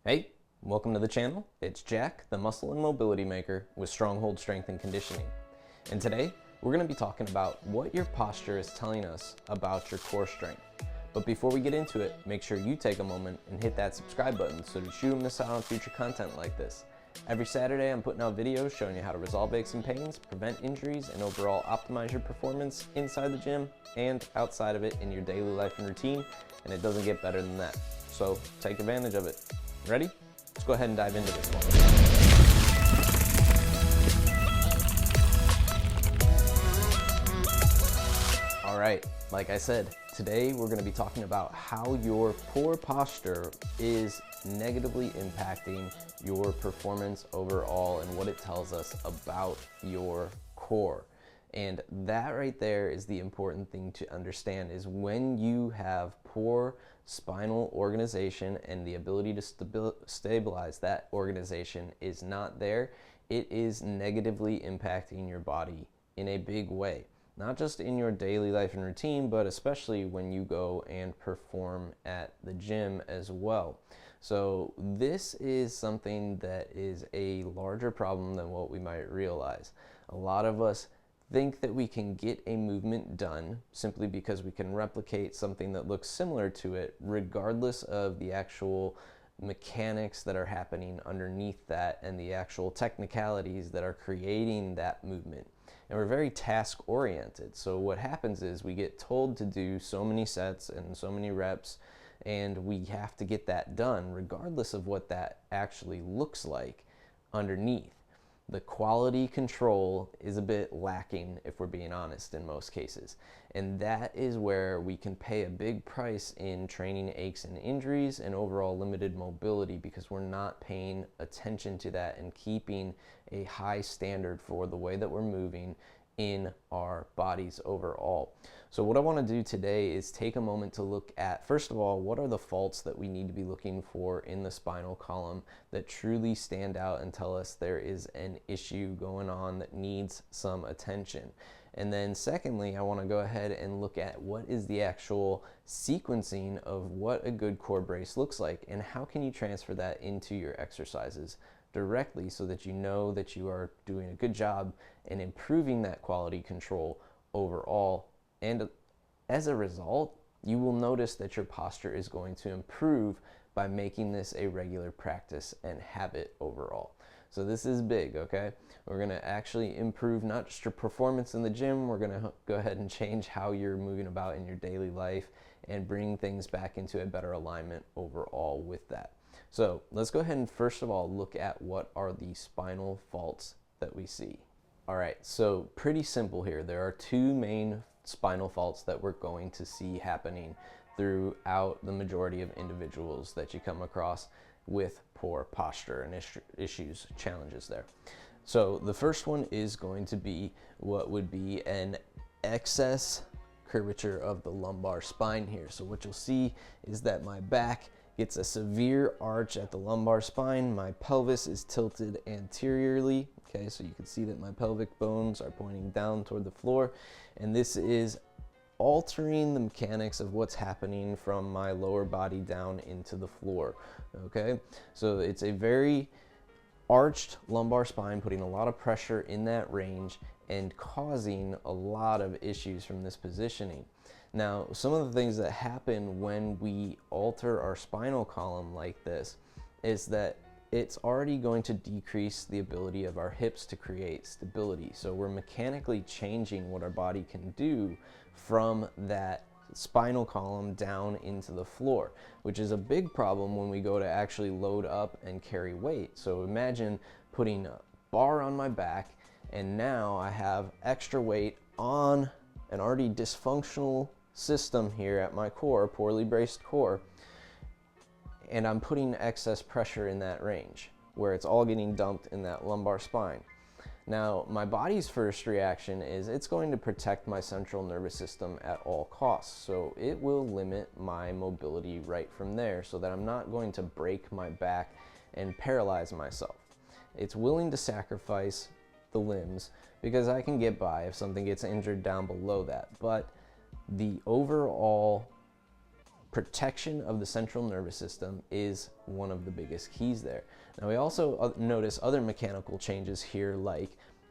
Hey, welcome to the channel. It's Jack, the muscle and mobility maker with Stronghold Strength and Conditioning. And today, we're going to be talking about what your posture is telling us about your core strength. But before we get into it, make sure you take a moment and hit that subscribe button so that you don't miss out on future content like this. Every Saturday, I'm putting out videos showing you how to resolve aches and pains, prevent injuries, and overall optimize your performance inside the gym and outside of it in your daily life and routine, and it doesn't get better than that. So take advantage of it. Ready? Let's go ahead and dive into this one. All right, like I said, today we're going to be talking about how your poor posture is negatively impacting your performance overall and what it tells us about your core. And that right there is the important thing to understand, is when you have poor spinal organization and the ability to stabilize that organization is not there, it is negatively impacting your body in a big way. Not just in your daily life and routine, but especially when you go and perform at the gym as well. So this is something that is a larger problem than what we might realize. A lot of us think that we can get a movement done simply because we can replicate something that looks similar to it, regardless of the actual mechanics that are happening underneath that and the actual technicalities that are creating that movement. And we're very task oriented. So what happens is we get told to do so many sets and so many reps, and we have to get that done regardless of what that actually looks like underneath. The quality control is a bit lacking, if we're being honest, in most cases. And that is where we can pay a big price in training aches and injuries and overall limited mobility, because we're not paying attention to that and keeping a high standard for the way that we're moving in our bodies overall. So what I want to do today is take a moment to look at, first of all, what are the faults that we need to be looking for in the spinal column that truly stand out and tell us there is an issue going on that needs some attention. And then secondly, I want to go ahead and look at what is the actual sequencing of what a good core brace looks like and how can you transfer that into your exercises directly so that you know that you are doing a good job and improving that quality control overall. And as a result, you will notice that your posture is going to improve by making this a regular practice and habit overall. So this is big, okay? We're going to actually improve not just your performance in the gym, we're going to go ahead and change how you're moving about in your daily life and bring things back into a better alignment overall with that. So let's go ahead and first of all look at what are the spinal faults that we see. All right, so pretty simple here. There are two main spinal faults that we're going to see happening throughout the majority of individuals that you come across with poor posture and issues, challenges there. So the first one is going to be what would be an excess curvature of the lumbar spine here. So what you'll see is that my back gets a severe arch at the lumbar spine. My pelvis is tilted anteriorly. Okay, so you can see that my pelvic bones are pointing down toward the floor, and this is altering the mechanics of what's happening from my lower body down into the floor. Okay, so it's a very arched lumbar spine, putting a lot of pressure in that range and causing a lot of issues from this positioning. Now, some of the things that happen when we alter our spinal column like this is that it's already going to decrease the ability of our hips to create stability. So we're mechanically changing what our body can do from that spinal column down into the floor, which is a big problem when we go to actually load up and carry weight. So imagine putting a bar on my back, and now I have extra weight on an already dysfunctional system here at my core, poorly braced core, and I'm putting excess pressure in that range where it's all getting dumped in that lumbar spine. Now, my body's first reaction is it's going to protect my central nervous system at all costs. So it will limit my mobility right from there so that I'm not going to break my back and paralyze myself. It's willing to sacrifice the limbs because I can get by if something gets injured down below that. But the overall protection of the central nervous system is one of the biggest keys there. Now we also notice other mechanical changes here, like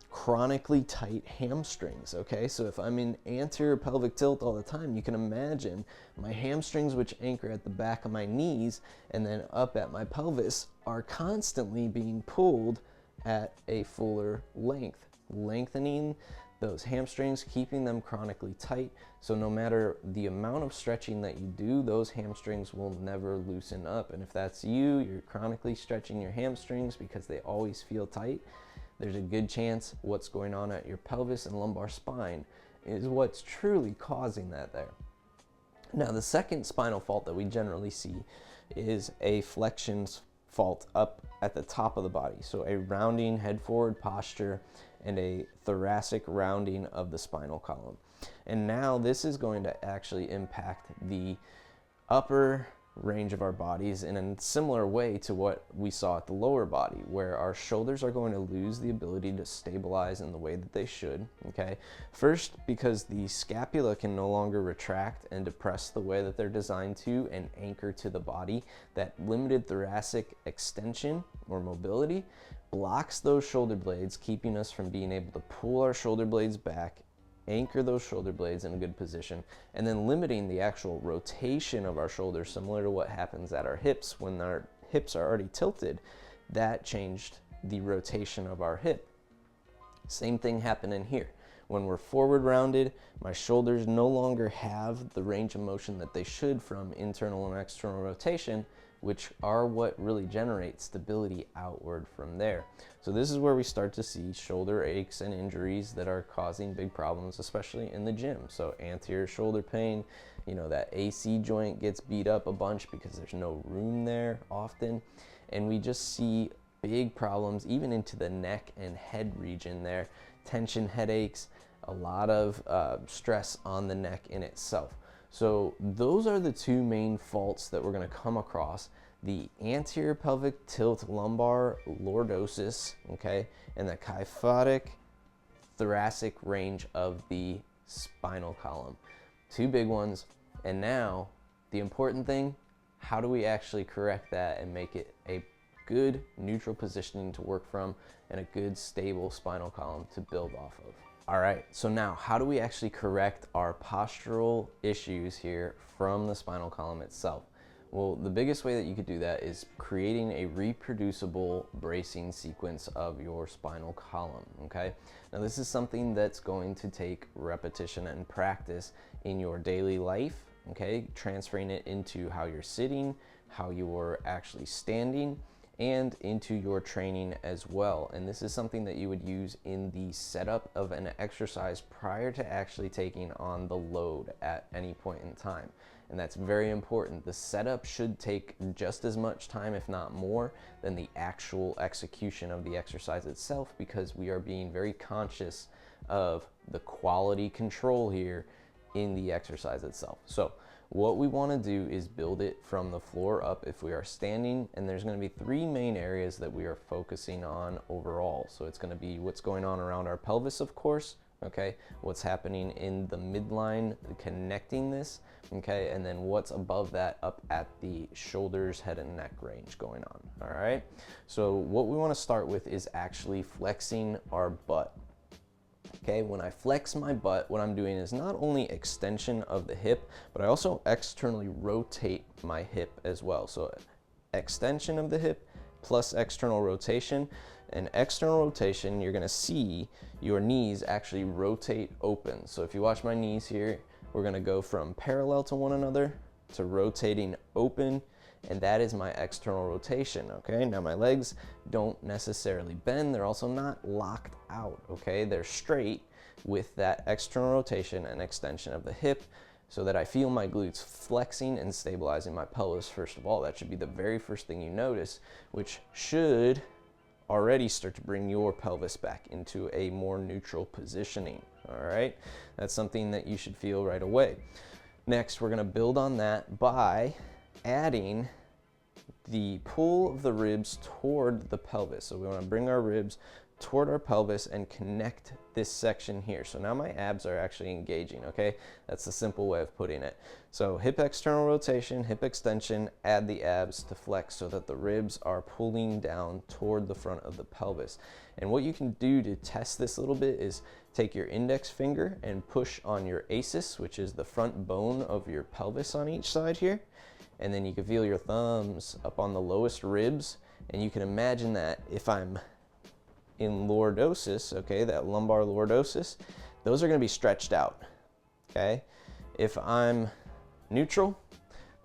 chronically tight hamstrings, okay? So if I'm in anterior pelvic tilt all the time, you can imagine my hamstrings, which anchor at the back of my knees and then up at my pelvis, are constantly being pulled at a fuller length, lengthening those hamstrings, keeping them chronically tight. So no matter the amount of stretching that you do, those hamstrings will never loosen up. And if that's you, you're chronically stretching your hamstrings because they always feel tight, there's a good chance what's going on at your pelvis and lumbar spine is what's truly causing that there. Now, the second spinal fault that we generally see is a flexion fault up at the top of the body. So a rounding head forward posture and a thoracic rounding of the spinal column. And now this is going to actually impact the upper range of our bodies in a similar way to what we saw at the lower body, where our shoulders are going to lose the ability to stabilize in the way that they should, okay? First, because the scapula can no longer retract and depress the way that they're designed to and anchor to the body. That limited thoracic extension or mobility blocks those shoulder blades, keeping us from being able to pull our shoulder blades back, anchor those shoulder blades in a good position, and then limiting the actual rotation of our shoulders, similar to what happens at our hips. When our hips are already tilted, that changed the rotation of our hip. Same thing happened in here. When we're forward rounded, my shoulders no longer have the range of motion that they should from internal and external rotation, which are what really generates stability outward from there. So this is where we start to see shoulder aches and injuries that are causing big problems, especially in the gym. So anterior shoulder pain, you know, that AC joint gets beat up a bunch because there's no room there often. And we just see big problems even into the neck and head region there. Tension headaches, a lot of stress on the neck in itself. So those are the two main faults that we're going to come across: the anterior pelvic tilt lumbar lordosis, okay, and the kyphotic thoracic range of the spinal column. Two big ones. And now the important thing, how do we actually correct that and make it a good neutral positioning to work from and a good stable spinal column to build off of? All right, so now how do we actually correct our postural issues here from the spinal column itself? Well, the biggest way that you could do that is creating a reproducible bracing sequence of your spinal column, okay? Now this is something that's going to take repetition and practice in your daily life, okay? Transferring it into how you're sitting, how you're actually standing, and into your training as well. And this is something that you would use in the setup of an exercise prior to actually taking on the load at any point in time. And that's very important. The setup should take just as much time, if not more, than the actual execution of the exercise itself, because we are being very conscious of the quality control here in the exercise itself. So what we want to do is build it from the floor up if we are standing, and there's going to be three main areas that we are focusing on overall. So it's going to be what's going on around our pelvis, of course, okay, what's happening in the midline connecting this, okay, and then what's above that up at the shoulders, head and neck range going on. All right, so what we want to start with is actually flexing our butt. Okay, when I flex my butt, what I'm doing is not only extension of the hip, but I also externally rotate my hip as well. So extension of the hip plus external rotation. And external rotation, you're gonna see your knees actually rotate open. So if you watch my knees here, we're gonna go from parallel to one another to rotating open, and that is my external rotation, okay? Now my legs don't necessarily bend, they're also not locked out, okay? They're straight with that external rotation and extension of the hip so that I feel my glutes flexing and stabilizing my pelvis. First of all, that should be the very first thing you notice, which should already start to bring your pelvis back into a more neutral positioning, all right? That's something that you should feel right away. Next, we're gonna build on that by adding the pull of the ribs toward the pelvis. So we want to bring our ribs toward our pelvis and connect this section here. So now my abs are actually engaging, okay? That's the simple way of putting it. So hip external rotation, hip extension, add the abs to flex so that the ribs are pulling down toward the front of the pelvis. And what you can do to test this a little bit is take your index finger and push on your ASIS, which is the front bone of your pelvis on each side here. And then you can feel your thumbs up on the lowest ribs. And you can imagine that if I'm in lordosis, okay, that lumbar lordosis, those are going to be stretched out, okay? If I'm neutral,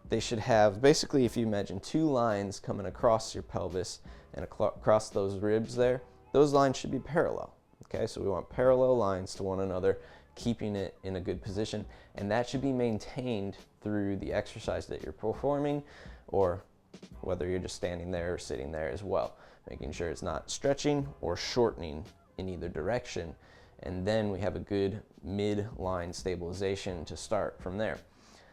they should have, basically, if you imagine two lines coming across your pelvis and across those ribs there, those lines should be parallel, okay? So we want parallel lines to one another, keeping it in a good position, and that should be maintained through the exercise that you're performing, or whether you're just standing there or sitting there as well, making sure it's not stretching or shortening in either direction. And then we have a good mid-line stabilization to start from there.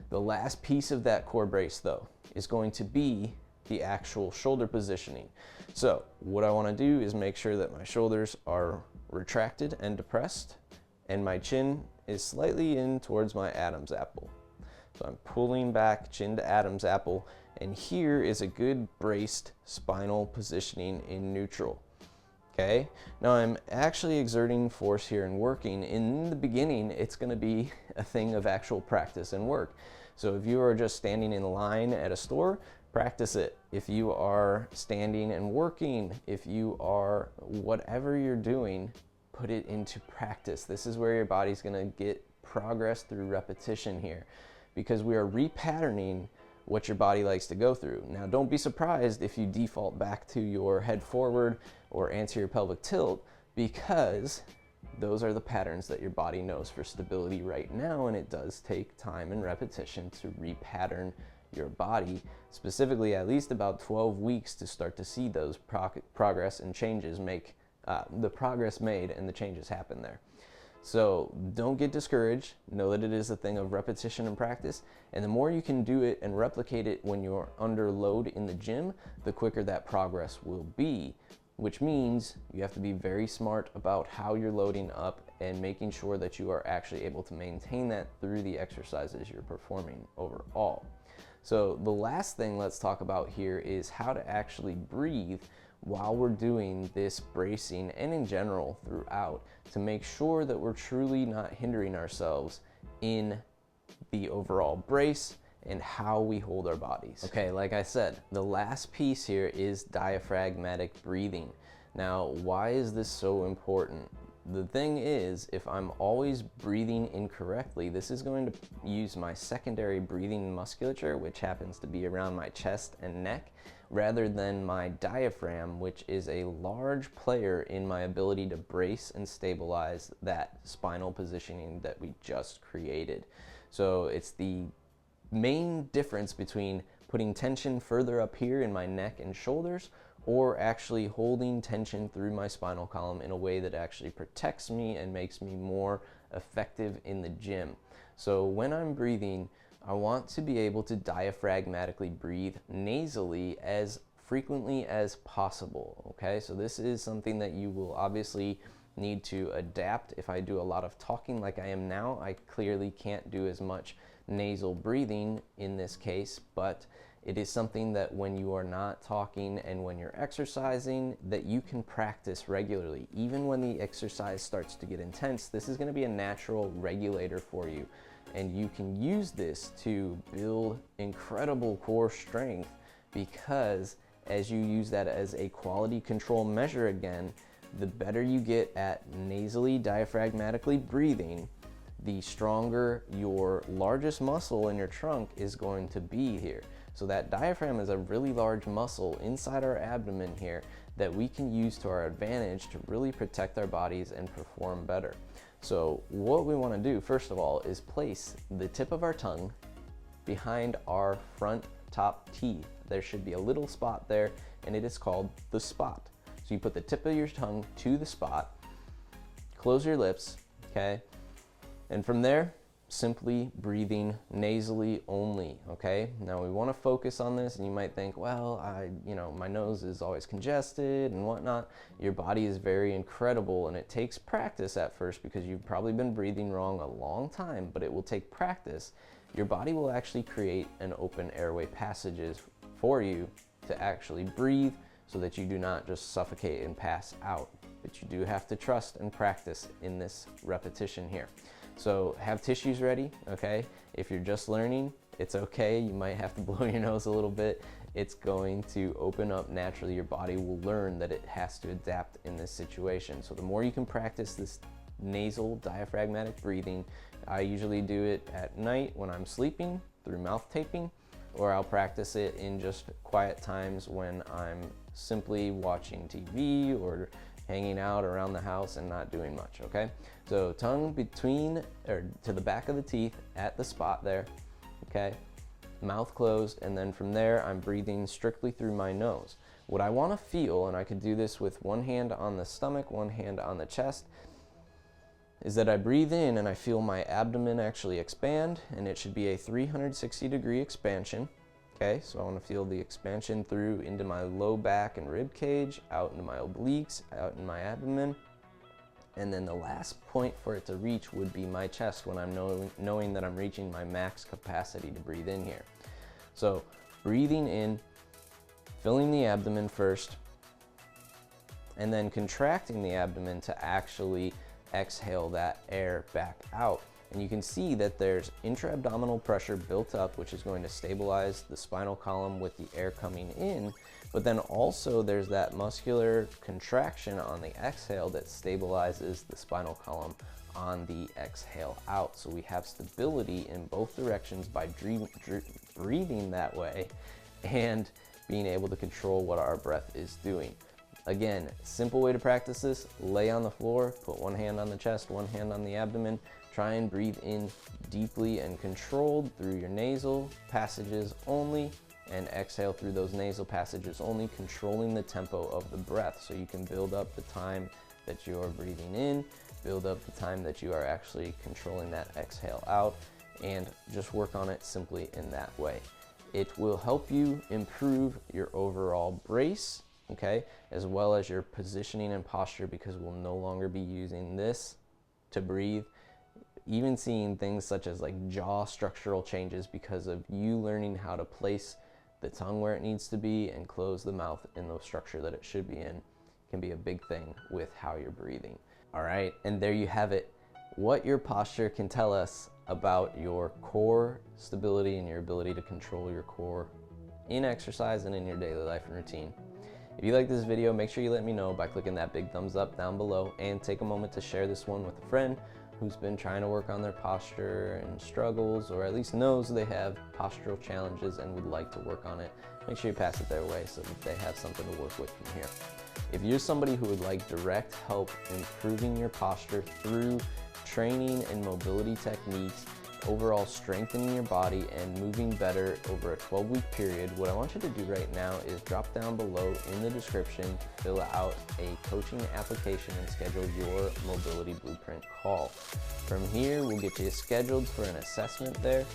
The last piece of that core brace, though, is going to be the actual shoulder positioning. So what I want to do is make sure that my shoulders are retracted and depressed, and my chin is slightly in towards my Adam's apple. So I'm pulling back, chin to Adam's apple, and here is a good braced spinal positioning in neutral. Okay, now I'm actually exerting force here and working. In the beginning, it's going to be a thing of actual practice and work. So if you are just standing in line at a store, practice it. If you are standing and working, if you are whatever you're doing, put it into practice. This is where your body's going to get progress through repetition here, because we are repatterning what your body likes to go through. Now, don't be surprised if you default back to your head forward or anterior pelvic tilt, because those are the patterns that your body knows for stability right now, and it does take time and repetition to repattern your body, specifically at least about 12 weeks to start to see those progress and changes make, the progress made and the changes happen there. So don't get discouraged. Know that it is a thing of repetition and practice. And the more you can do it and replicate it when you're under load in the gym, the quicker that progress will be, which means you have to be very smart about how you're loading up and making sure that you are actually able to maintain that through the exercises you're performing overall. So the last thing let's talk about here is how to actually breathe while we're doing this bracing and in general throughout, to make sure that we're truly not hindering ourselves in the overall brace and how we hold our bodies. Okay, like I said, the last piece here is diaphragmatic breathing. Now, why is this so important? The thing is, if I'm always breathing incorrectly, this is going to use my secondary breathing musculature, which happens to be around my chest and neck, rather than my diaphragm, which is a large player in my ability to brace and stabilize that spinal positioning that we just created. So it's the main difference between putting tension further up here in my neck and shoulders, or actually holding tension through my spinal column in a way that actually protects me and makes me more effective in the gym. So when I'm breathing, I want to be able to diaphragmatically breathe nasally as frequently as possible, okay? So this is something that you will obviously need to adapt. If I do a lot of talking like I am now, I clearly can't do as much nasal breathing in this case, but it is something that when you are not talking and when you're exercising, that you can practice regularly. Even when the exercise starts to get intense, this is going to be a natural regulator for you. And you can use this to build incredible core strength, because as you use that as a quality control measure again, the better you get at nasally diaphragmatically breathing, the stronger your largest muscle in your trunk is going to be here. So that diaphragm is a really large muscle inside our abdomen here that we can use to our advantage to really protect our bodies and perform better. So what we want to do first of all is place the tip of our tongue behind our front top teeth. There should be a little spot there, and it is called the spot. So you put the tip of your tongue to the spot, close your lips, okay? And from there, simply breathing nasally only, okay? Now we want to focus on this, and you might think, well, my nose is always congested and whatnot. Your body is very incredible, and it takes practice at first because you've probably been breathing wrong a long time, but it will take practice. Your body will actually create an open airway passages for you to actually breathe so that you do not just suffocate and pass out. But you do have to trust and practice in this repetition here. So have tissues ready, okay? If you're just learning, it's okay. You might have to blow your nose a little bit. It's going to open up naturally. Your body will learn that it has to adapt in this situation. So the more you can practice this nasal diaphragmatic breathing, I usually do it at night when I'm sleeping through mouth taping, or I'll practice it in just quiet times when I'm simply watching TV or hanging out around the house and not doing much, okay? So tongue between, or to the back of the teeth at the spot there, okay? Mouth closed, and then from there, I'm breathing strictly through my nose. What I wanna feel, and I could do this with one hand on the stomach, one hand on the chest, is that I breathe in and I feel my abdomen actually expand, and it should be a 360-degree expansion. Okay, so I want to feel the expansion through into my low back and rib cage, out into my obliques, out in my abdomen. And then the last point for it to reach would be my chest when I'm knowing that I'm reaching my max capacity to breathe in here. So breathing in, filling the abdomen first, and then contracting the abdomen to actually exhale that air back out. And you can see that there's intra-abdominal pressure built up, which is going to stabilize the spinal column with the air coming in, but then also there's that muscular contraction on the exhale that stabilizes the spinal column on the exhale out. So we have stability in both directions by breathing that way and being able to control what our breath is doing. Again, simple way to practice this: lay on the floor, put one hand on the chest, one hand on the abdomen, try and breathe in deeply and controlled through your nasal passages only, and exhale through those nasal passages only, controlling the tempo of the breath so you can build up the time that you are breathing in, build up the time that you are actually controlling that exhale out, and just work on it simply in that way. It will help you improve your overall brace, okay, as well as your positioning and posture, because we'll no longer be using this to breathe. Even seeing things such as like jaw structural changes because of you learning how to place the tongue where it needs to be and close the mouth in the structure that it should be in can be a big thing with how you're breathing. All right, and there you have it. What your posture can tell us about your core stability and your ability to control your core in exercise and in your daily life and routine. If you like this video, make sure you let me know by clicking that big thumbs up down below, and take a moment to share this one with a friend who's been trying to work on their posture and struggles, or at least knows they have postural challenges and would like to work on it. Make sure you pass it their way so that they have something to work with from here. If you're somebody who would like direct help improving your posture through training and mobility techniques, overall strengthening your body and moving better over a 12-week period, what I want you to do right now is drop down below in the description, fill out a coaching application, and schedule your mobility blueprint call. From here, we'll get you scheduled for an assessment there.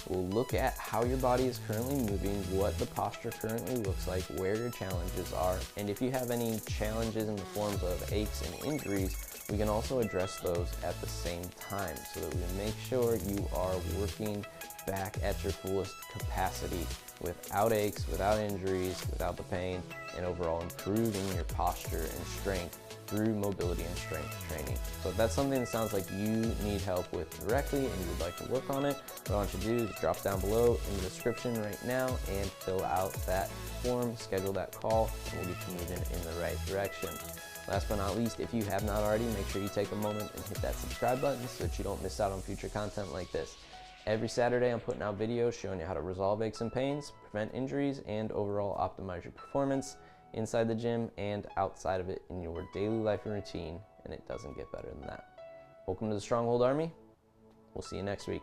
We'll look at how your body is currently moving, what the posture currently looks like, where your challenges are, and if you have any challenges in the forms of aches and injuries, we can also address those at the same time so that we make sure you are working back at your fullest capacity without aches, without injuries, without the pain, and overall improving your posture and strength through mobility and strength training. So if that's something that sounds like you need help with directly and you would like to work on it, what I want you to do is drop down below in the description right now and fill out that form, schedule that call, and we'll get you moving in the right direction. Last but not least, if you have not already, make sure you take a moment and hit that subscribe button so that you don't miss out on future content like this. Every Saturday, I'm putting out videos showing you how to resolve aches and pains, prevent injuries, and overall optimize your performance inside the gym and outside of it in your daily life and routine, and it doesn't get better than that. Welcome to the Stronghold Army. We'll see you next week.